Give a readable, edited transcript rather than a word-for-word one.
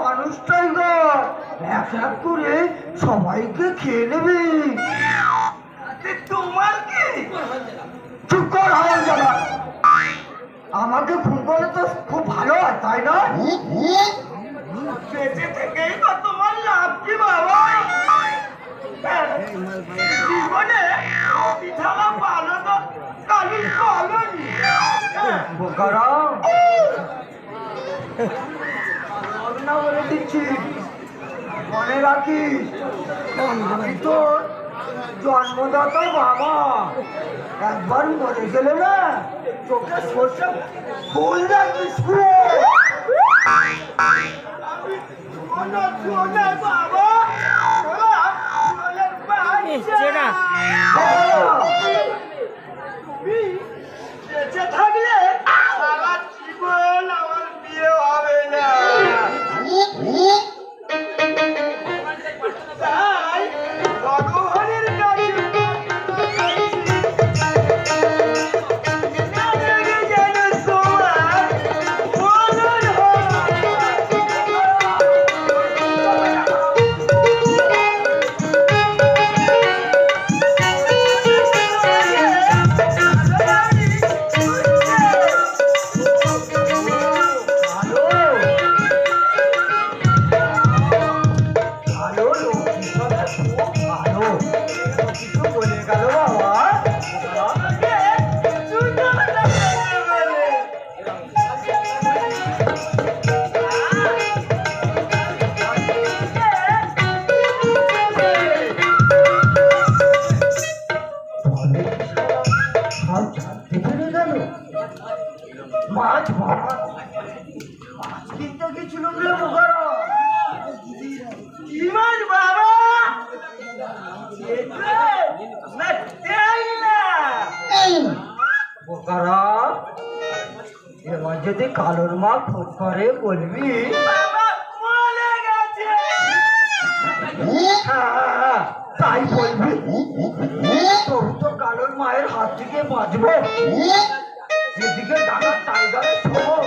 মানুষটাই এক এক করে সবাইকে খেয়ে নেবে। তোমার কি চুপ কর যাবা, আমাকে ফোন করলে তো খুব ভালো হয় তাই না? বেঁচে থেকেই বা তোমার লাভ কি বাবা? জীবনে পিঠালা পালো তো কালু পালোনি বোকারা না বলে দিচ্ছি, মনে রাখিস আমি তোর জন্মদাতা বাবা। একবার মরে গেলে না চোখে সর্ষে ফুল রাখিস বাবা। বেঁচে থাকলে সারা জীবন আমার বিয়ে হবে না। তাই ভগবানের কাছে মাছ ভাত মাছ কিনতে গেছিল কি মাছ বাবা? বোকারা এবার যদি কালোর মা খোঁজ করে বলবি তাই বলবি, তোর তো কালোর মায়ের হাত থেকে বাঁচবো। এদিকে ডাকাত টাইগারের খবর